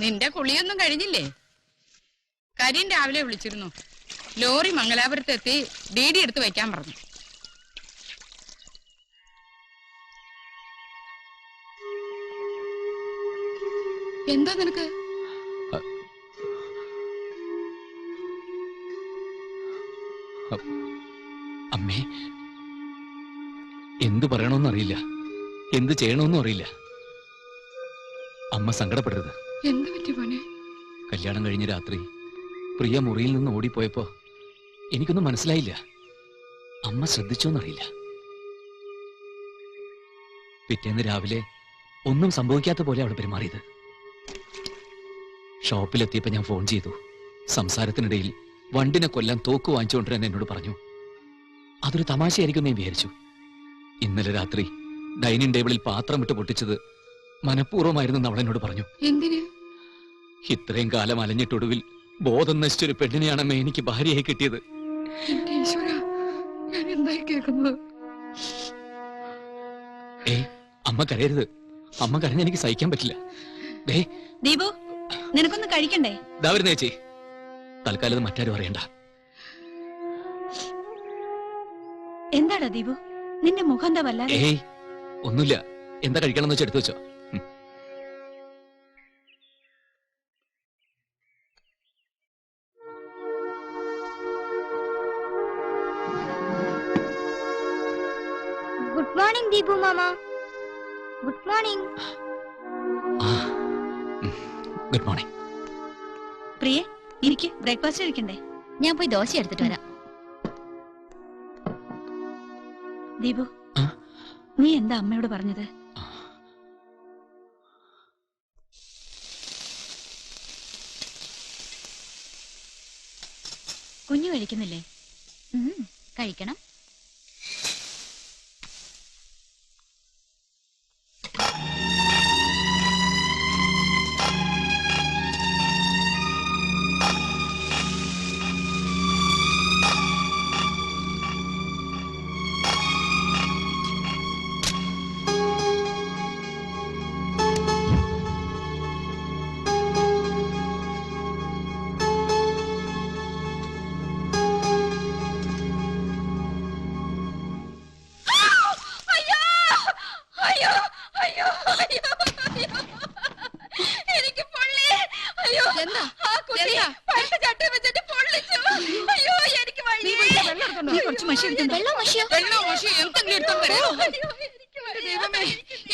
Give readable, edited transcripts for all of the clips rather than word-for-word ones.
നിന്റെ കുളിയൊന്നും കഴിഞ്ഞില്ലേ? കരീം രാവിലെ വിളിച്ചിരുന്നു. ലോറി മംഗലാപുരത്ത് എത്തി DD എടുത്ത് വയ്ക്കാൻ പറഞ്ഞു. എന്താ നിനക്ക്? അമ്മേ, എന്തു പറയണമെന്നറിയില്ല, എന്ത് ചെയ്യണമെന്നും അറിയില്ല. അമ്മ സങ്കടപ്പെടരുത്. എന്ത് പറ്റി മോനെ? കല്യാണം കഴിഞ്ഞ രാത്രി പ്രിയ മുറിയിൽ നിന്ന് ഓടിപ്പോയപ്പോ എനിക്കൊന്നും മനസ്സിലായില്ല. അമ്മ ശ്രദ്ധിച്ചോന്നറിയില്ല. പിറ്റേന്ന് രാവിലെ ഒന്നും സംഭവിക്കാത്ത പോലെ അവിടെ പെരുമാറിയത്. ഷോപ്പിലെത്തിയപ്പോ ഞാൻ ഫോൺ ചെയ്തു. സംസാരത്തിനിടയിൽ വണ്ടിനെ കൊല്ലാൻ തോക്ക് വാങ്ങിച്ചുകൊണ്ടിരാൻ എന്നോട് പറഞ്ഞു. അതൊരു തമാശയായിരിക്കും ഞാൻ വിചാരിച്ചു. ഇന്നലെ രാത്രി ഡൈനിങ് ടേബിളിൽ പാത്രം ഇട്ട് പൊട്ടിച്ചത് മനഃപൂർവ്വമായിരുന്നെന്ന് അവൾ എന്നോട് പറഞ്ഞു. എന്തിന്? ഇത്രയും കാലം അലഞ്ഞിട്ടൊടുവിൽ ബോധം നശിച്ചൊരു പെണ്ണിനെയാണമ്മേ എനിക്ക് ഭാര്യയായി കിട്ടിയത്. ഏയ്, അമ്മ കരയരുത്. അമ്മ കരഞ്ഞ എനിക്ക് സഹിക്കാൻ പറ്റില്ല. ദീപു, നിനക്കൊന്ന് കഴിക്കണ്ടേ? ദാവരുന്ന ചേച്ചി, തൽക്കാലം മറ്റാരും അറിയണ്ട. എന്താടാ ദീപു, നിന്റെ മുഖം എന്താ വല്ല? ഏയ്, ഒന്നുമില്ല. എന്താ കഴിക്കണമെന്ന് വെച്ചാൽ എടുത്തു വെച്ചോ. ഗുഡ് മോർണിംഗ് ദീപു മാമ. Good morning. Good morning. പ്രിയെ, എനിക്ക് ബ്രേക്ക്ഫാസ്റ്റ് കഴിക്കണ്ടേ? ഞാൻ പോയി ദോശ എടുത്തിട്ട് വരാം. ദീപു, നീ എന്താ അമ്മയോട് പറഞ്ഞത്? കുഞ്ഞു കഴിക്കുന്നില്ലേ? കഴിക്കണം.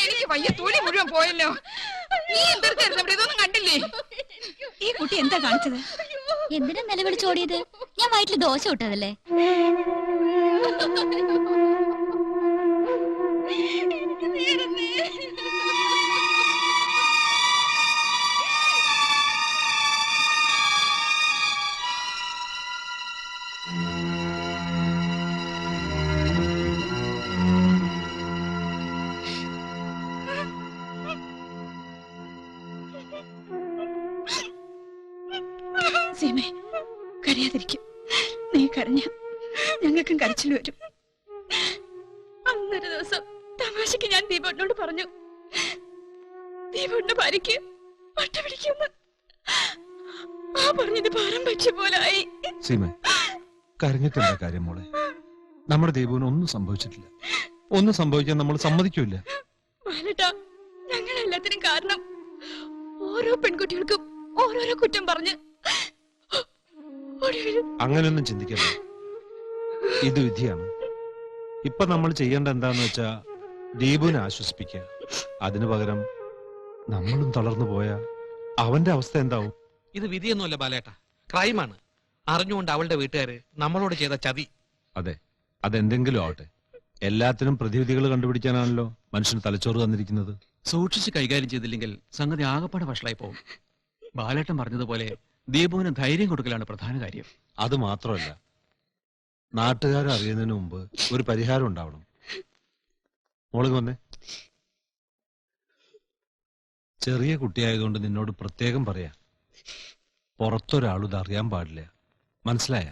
എനിക്ക് വയ്യ, തൊലി മുഴുവൻ പോയല്ലോ. നീ എന്തെടുത്തായിരുന്നു? ഇതൊന്നും കണ്ടില്ലേ? ഈ കുട്ടി എന്താ കാണിച്ചത്? എന്തിനാ നിലവിളിച്ചോടിയത്? ഞാൻ വയറ്റില് ദോശ ഇട്ടതല്ലേ. സീമേ, കരയാതിരിക്കും. നീ കരഞ്ഞ ഞങ്ങൾക്കും കരച്ചിൽ വരും. അന്നൊരു ദിവസം തമാശക്ക് ഞാൻ ദീപനോട് പറഞ്ഞു, ദീപന്റെ ഭാര്യയ്ക്ക് വട്ട പിടിക്കുമെന്ന്. ആ പറഞ്ഞത് ഭാരം വെച്ച പോലായി. സീമേ, കരഞ്ഞിട്ടെന്താ കാര്യം മോളെ? നമ്മുടെ ദീപുവിന് ഒന്നും സംഭവിച്ചിട്ടില്ല. ഒന്നും സംഭവിക്കാൻ നമ്മൾ സമ്മതിക്കൂല. മാലട്ടാ, ഞങ്ങളെല്ലാത്തിനും കാരണം ഓരോ പെൺകുട്ടികൾക്കും ഓരോരോ കുറ്റം പറഞ്ഞ് അങ്ങനെയൊന്നും ചിന്തിക്കണ്ട. ഇത് വിധിയാണ്. ഇപ്പൊ നമ്മൾ ചെയ്യേണ്ട എന്താന്ന് വെച്ചാ ദീപുവിനെ ആശ്വസിപ്പിക്കുക. അതിനു പകരം നമ്മളും തളർന്നു പോയാ അവന്റെ അവസ്ഥ എന്താവും? ഇത് വിധിയൊന്നുമല്ല ബാലേട്ടാ, ക്രൈമാണ്. അറിഞ്ഞുകൊണ്ട് അവളുടെ വീട്ടുകാര് നമ്മളോട് ചെയ്ത ചതി. അതെ, അതെന്തെങ്കിലും ആവട്ടെ. എല്ലാത്തിനും പ്രതിവിധികൾ കണ്ടുപിടിക്കാനാണല്ലോ മനുഷ്യന് തലച്ചോറ് തന്നിരിക്കുന്നത്. സൂക്ഷിച്ച് കൈകാര്യം ചെയ്തില്ലെങ്കിൽ സംഗതി ആകപ്പാടെ വഷളായി പോകും. ബാലേട്ടൻ പറഞ്ഞതുപോലെ ദീപുവിന് ധൈര്യം കൊടുക്കലാണ് പ്രധാന കാര്യം. അത് മാത്രമല്ല, നാട്ടുകാരെ അറിയുന്നതിന് മുമ്പ് ഒരു പരിഹാരം ഉണ്ടാവണം. മോള് വന്നേ. ചെറിയ കുട്ടിയായതുകൊണ്ട് നിന്നോട് പ്രത്യേകം പറയാ, പുറത്തൊരാളും ഇത് അറിയാൻ പാടില്ല. മനസ്സിലായ?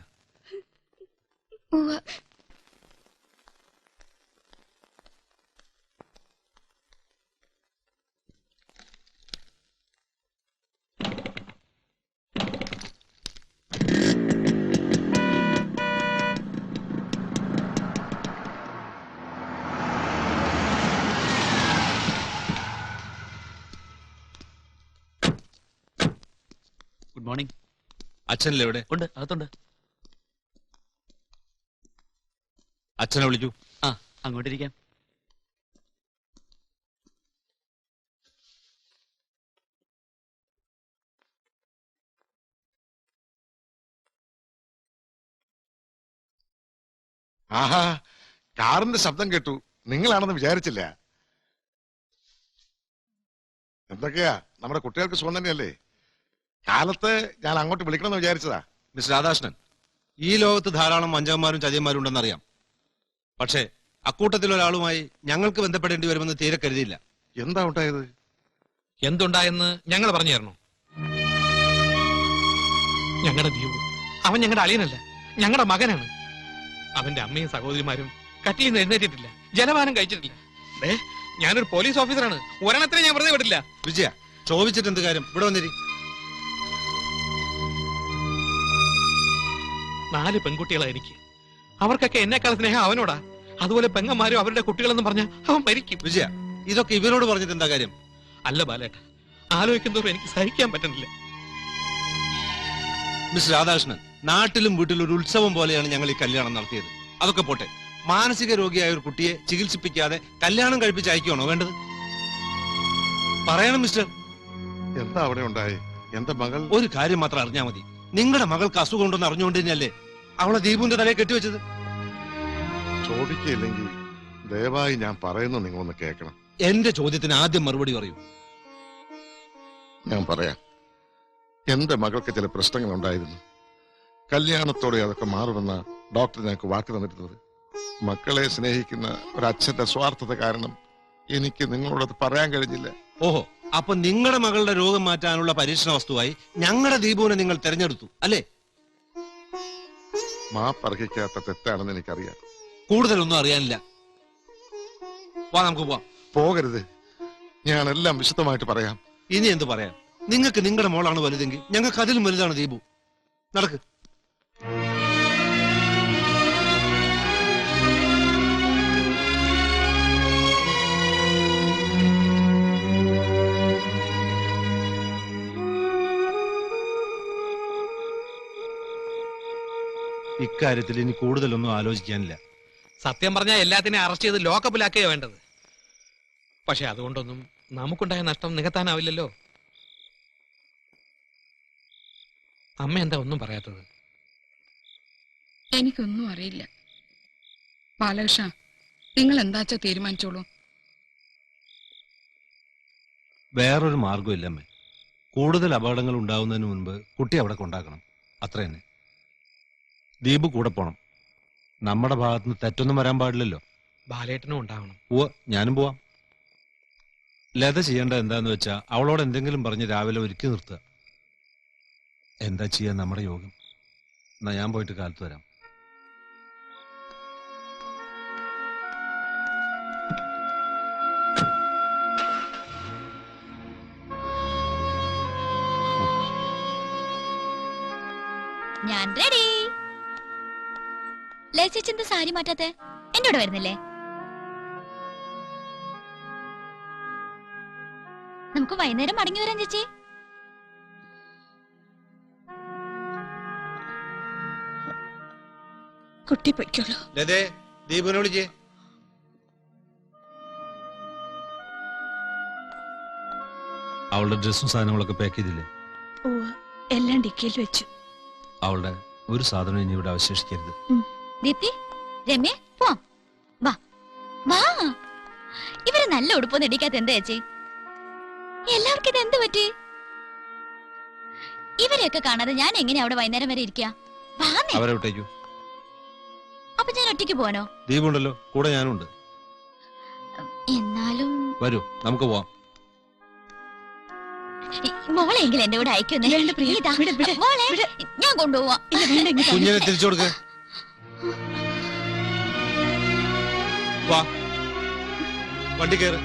Good morning. അച്ഛനല്ലേ ഇവിടെ? ഉണ്ട്, അകത്തുണ്ട്. അച്ഛനെ വിളിക്കൂ. ആ, അങ്ങോട്ടിരിക്കാം. ആഹാ, കാറിന്റെ ശബ്ദം കേട്ടു. നിങ്ങളാണെന്ന് വിചാരിച്ചില്ല. എന്തൊക്കെയാ, നമ്മുടെ കുട്ടികൾക്ക് സുഖം തന്നെയല്ലേ? കാലത്ത് ഞാൻ അങ്ങോട്ട് വിളിക്കണമെന്ന് വിചാരിച്ചതാ. മിസ്റ്റർ രാധാകൃഷ്ണൻ, ഈ ലോകത്ത് ധാരാളം വഞ്ചകന്മാരും ചതിയന്മാരും ഉണ്ടെന്നറിയാം. പക്ഷേ അക്കൂട്ടത്തിൽ ഒരാളുമായി ഞങ്ങൾക്ക് ബന്ധപ്പെടേണ്ടി വരുമെന്ന് തീരെ കരുതിയില്ല. എന്താ ഉണ്ടായത്? എന്തുണ്ടായെന്ന് ഞങ്ങൾ പറഞ്ഞു തരണോ? ഞങ്ങളുടെ ദീപു, അവൻ ഞങ്ങളുടെ അളിയനല്ല, ഞങ്ങളുടെ മകനാണ്. അവന്റെ അമ്മയും സഹോദരിമാരും കട്ടിയിൽ നിന്ന് എഴുന്നേറ്റിട്ടില്ല, ജലപാനം കഴിച്ചിട്ടില്ല. ഞാനൊരു പോലീസ് ഓഫീസറാണ്, ഒരെണ്ണത്തിനെ ഞാൻ വെറുതെ വിടില്ല. വിജയ, ചോദിച്ചിട്ട് എന്ത് കാര്യം? ഇവിടെ വന്നിരി. 4 പെൺകുട്ടികളാ എനിക്ക്. അവർക്കൊക്കെ എന്നെക്കാൾ സ്നേഹം അവനോടാ. അതുപോലെ പെങ്ങന്മാരും അവരുടെ കുട്ടികളെന്ന് പറഞ്ഞ അവൻ മരിക്കും. വിജയ, ഇതൊക്കെ ഇവരോട് പറഞ്ഞിട്ട് എന്താ കാര്യം? അല്ല ബാലേട്ട, ആലോചിക്കുന്നതോറും എനിക്ക് സഹിക്കാൻ പറ്റുന്നില്ല. മിസ്റ്റർ രാധാകൃഷ്ണൻ, നാട്ടിലും വീട്ടിലും ഒരു ഉത്സവം പോലെയാണ് ഞങ്ങൾ ഈ കല്യാണം നടത്തിയത്. അതൊക്കെ പോട്ടെ, മാനസിക രോഗിയായ ഒരു കുട്ടിയെ ചികിത്സിപ്പിക്കാതെ കല്യാണം കഴിപ്പിച്ച് അയക്കുകയാണോ വേണ്ടത്? പറയണം മിസ്റ്റർ. എന്താ അവിടെ ഉണ്ടായി? എന്റെ മകൾ ഒരു കാര്യം മാത്രം അറിഞ്ഞാൽ മതി. നിങ്ങളുടെ മകൾക്ക് അസുഖം ഉണ്ടെന്ന് അറിഞ്ഞുകൊണ്ട് തന്നെയല്ലേ അവളെ ദീപുവിന്റെ തലയെ കെട്ടിവെച്ചത്? ചോദിക്കില്ലെങ്കിൽ ദയവായി ഞാൻ പറയുന്നത് നിങ്ങളൊന്ന് കേൾക്കണം. എന്റെ ചോദ്യത്തിന് ആദ്യം മറുപടി പറയൂ. ഞാൻ പറയാം. എന്റെ മകൾക്ക് ചില പ്രശ്നങ്ങൾ ഉണ്ടായിരുന്നു. കല്യാണത്തോടെ അതൊക്കെ മാറുമെന്ന ഡോക്ടർ ഞങ്ങൾക്ക് വാക്ക് തന്നിരുന്നത്. മക്കളെ സ്നേഹിക്കുന്ന ഒരച്ഛന്റെ സ്വാർത്ഥത കാരണം എനിക്ക് നിങ്ങളോടത് പറയാൻ കഴിഞ്ഞില്ല. ഓഹോ, അപ്പൊ നിങ്ങളുടെ മകളുടെ രോഗം മാറ്റാനുള്ള പരീക്ഷണ വസ്തുവായി ഞങ്ങളുടെ ദീപുവിനെ നിങ്ങൾ തെരഞ്ഞെടുത്തു അല്ലേ? മാപ്പർഹിക്കാത്ത തെറ്റാണെന്ന് എനിക്കറിയാം. കൂടുതലൊന്നും അറിയാനില്ല. വാ, നമുക്ക് പോവാം. പോകരുത്, ഞാനെല്ലാം വിശദമായിട്ട് പറയാം. ഇനി എന്ത് പറയാം? നിങ്ങൾക്ക് നിങ്ങളുടെ മോളാണ് വലുതെങ്കിൽ ഞങ്ങൾക്ക് അതിലും വലുതാണ് ദീപു. നടക്ക്. ഇക്കാര്യത്തിൽ ഇനി കൂടുതലൊന്നും ആലോചിക്കാനില്ല. സത്യം പറഞ്ഞാൽ എല്ലാത്തിനെയും അറസ്റ്റ് ചെയ്ത് ലോക്കപ്പിലാക്കുകയോ വേണ്ടത്. പക്ഷെ അതുകൊണ്ടൊന്നും നമുക്കുണ്ടായ നഷ്ടം നികത്താനാവില്ലല്ലോ. അമ്മ എന്താ ഒന്നും പറയാത്തത്? എനിക്കൊന്നും അറിയില്ല. ബാലകൃഷ്ണ, നിങ്ങൾ എന്താച്ചാ തീരുമാനിച്ചോളൂ. വേറൊരു മാർഗമില്ലമ്മേ. കൂടുതൽ അപകടങ്ങൾ ഉണ്ടാവുന്നതിന് മുൻപ് കുട്ടി അവിടെ കൊണ്ടാക്കണം, അത്ര തന്നെ. ദീപു കൂടെ പോണം. നമ്മുടെ ഭാഗത്തുനിന്ന് തെറ്റൊന്നും വരാൻ പാടില്ലല്ലോ. ബാലേട്ടനും ഉണ്ടാവണം. ഞാനും പോവാം. ലത ചെയ്യേണ്ട എന്താന്ന് വെച്ചാ അവളോട് എന്തെങ്കിലും പറഞ്ഞ് രാവിലെ ഒരുക്കി നിർത്തുക. എന്താ ചെയ്യാൻ നമ്മുടെ യോഗം. എന്നാ ഞാൻ പോയിട്ട് കാലത്ത് വരാം. ഞാൻ റെഡി. ലേച്ചെന്ത് സാരി മാറ്റാത്തെ? എന്റെ കൂടെ വരുന്നില്ലേ? നമുക്ക് വൈകുന്നേരം മടങ്ങി വരാം ചേച്ചി. കുട്ടി പൊയ്ക്കോളൂ. ലതേ, ദീപുവിനെ വിളിക്കേ. അവളുടെ ഡ്രസ്സും സാധനങ്ങളൊക്കെ പാക്ക് ചെയ്തില്ലേ? ഓ, എല്ലാം ഡിക്കിയിൽ വെച്ചു. അവളുടെ ഒരു സാധനം ഇനി ഇവിടെ അവശേഷിക്കരുത്. ദീപ്തി, രമ്യ, പോവാം. വാ വാ. ഇവര് നല്ല ഉടുപ്പൊന്നും ഇടിക്കാത്ത എന്താ ചേച്ചി? എല്ലാവർക്കും ഇത് എന്ത് പറ്റി? ഇവരെയൊക്കെ കാണാതെ ഞാൻ എങ്ങനെയാ അവിടെ വൈകുന്നേരം വരെ ഇരിക്കുക? അവരെ വിട്ടേക്കൂ. അപ്പൊ ഞാൻ ഒറ്റയ്ക്ക് പോവാനോ? ദീപുണ്ടല്ലോ കൂടെ, ഞാനുണ്ട്. എന്നാലും വരൂ, നമുക്ക് പോവാം. മോളെങ്കിലും എന്റെ കൂടെ അയക്കുന്നേ. വേണ്ട പ്രിയ, വിട്, വിട്, മോളെ വിട്. ഞാൻ കൊണ്ടുപോവാം. ഇല്ല, വേണ്ട, ഇങ്ങ് തന്നെ. കുഞ്ഞിനെ തിരിച്ചു കൊടുക്ക. വാ, വണ്ടി കയറ്.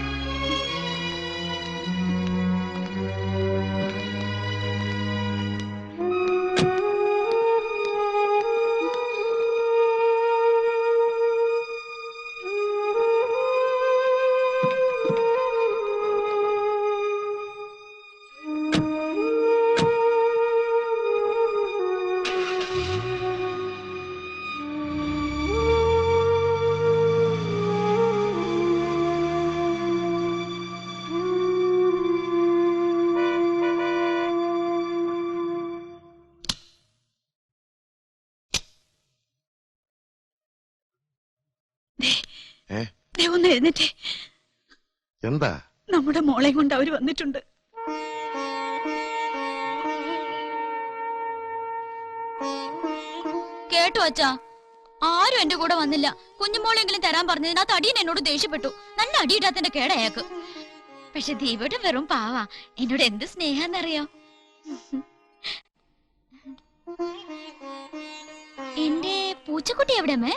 ഏ ദേ ഒന്ന് എഴുന്നേറ്റേ. എന്താ? നമ്മുടെ മോളെ കൊണ്ട് അവര് വന്നിട്ടുണ്ട്. കേട്ടോ അച്ഛാ, ആരും എന്റെ കൂടെ വന്നില്ല. കുഞ്ഞുമോളെങ്കിലും തരാൻ പറഞ്ഞതിനകത്ത് അടിയൻ എന്നോട് ദേഷ്യപ്പെട്ടു. നല്ല അടിയിടാത്തിന്റെ കേടയാക്ക്. പക്ഷെ ദീപയുടെ വെറും പാവാ. എന്നോട് എന്ത് സ്നേഹാന്നറിയോ. എന്റെ പൂച്ചക്കുട്ടി എവിടെ അമ്മേ?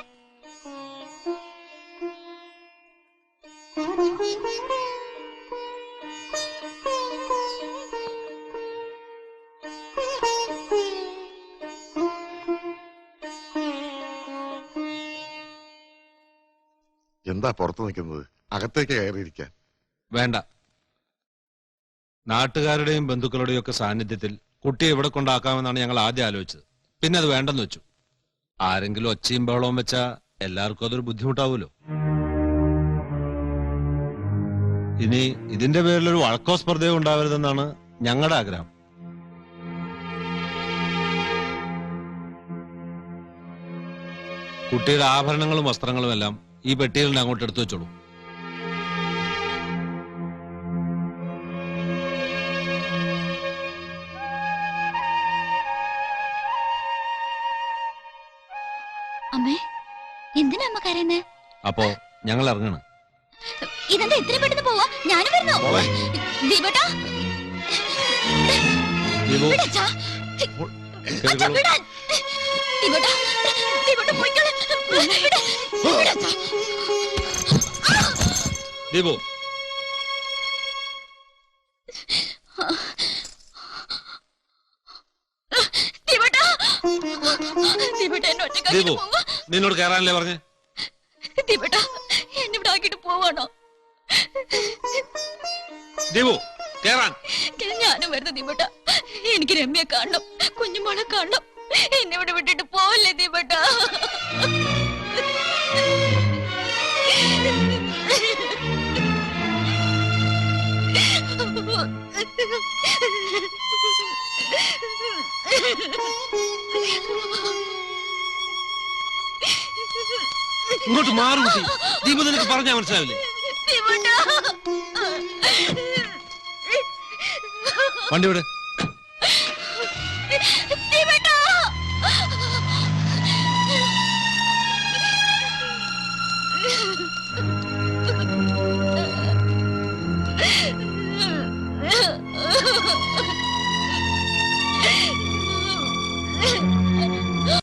എന്താ പുറത്തു നിൽക്കുന്നത്? അകത്തേക്ക് കയറിയിരിക്കാൻ. വേണ്ട. നാട്ടുകാരുടെയും ബന്ധുക്കളുടെയും ഒക്കെ സാന്നിധ്യത്തിൽ കുട്ടിയെ ഇവിടെ കൊണ്ടാക്കാമെന്നാണ് ഞങ്ങൾ ആദ്യം ആലോചിച്ചത്. പിന്നെ അത് വേണ്ടെന്ന് വെച്ചു. ആരെങ്കിലും ഒച്ചയും ബഹളവും വെച്ചാ എല്ലാവർക്കും അതൊരു ബുദ്ധിമുട്ടാവൂലോ. ഇനി ഇതിന്റെ പേരിലൊരു വഴക്കോ സ്പർദ്ധയോ ഉണ്ടാവരുതെന്നാണ് ഞങ്ങളുടെ ആഗ്രഹം. കുട്ടിയുടെ ആഭരണങ്ങളും വസ്ത്രങ്ങളും എല്ലാം ഈ പെട്ടിയിൽ നിന്ന് അങ്ങോട്ട് എടുത്തു വെച്ചോളൂ. അമ്മേ, എന്തിനാ അമ്മ കരയുന്നേ? അപ്പോ ഞങ്ങൾ ഇറങ്ങണം. ഇതെന്താ ഇത്രയും പെട്ടെന്ന് പോവാ? ഞാനും വരുന്നു. ദീപേട്ടാ, ദീപു, വിടച്ചാ. കേറിക്കോളൂ. അച്ഛാ, വിടാൻ. ദീപേട്ടാ, ദീപേട്ടാ പോയിക്കോളെ. വിട്, വിടച്ചാ. ദീപു, ദീപേട്ടാ, ദീപേട്ടാ എന്നെ ഒറ്റയ്ക്കാക്കിട്ട് ദീപു, പോവാ. നിന്നോട് കയറാനല്ലേ പറഞ്ഞേ? ദീപേട്ടാ, എന്നെ ഇവിടെ ആക്കിട്ട് പോവാണോ? ദീപു, കേറാൻ. ഞാനും വരുന്ന ദീപേട്ടാ. എനിക്ക് രമ്യയെ കാണണം, കുഞ്ഞുമോളെ കാണണം. എന്നെ ഇവിടെ വിട്ടിട്ട് പോവല്ലേ ദീപേട്ടാ. ഇങ്ങോട്ട് മാറും കുട്ടി. ദീപു, നിനക്ക് പറഞ്ഞാ മനസ്സിലാവില്ലേ? ദീപേട്ടാ, വണ്ടി വിട്. ദീപേട്ടാ.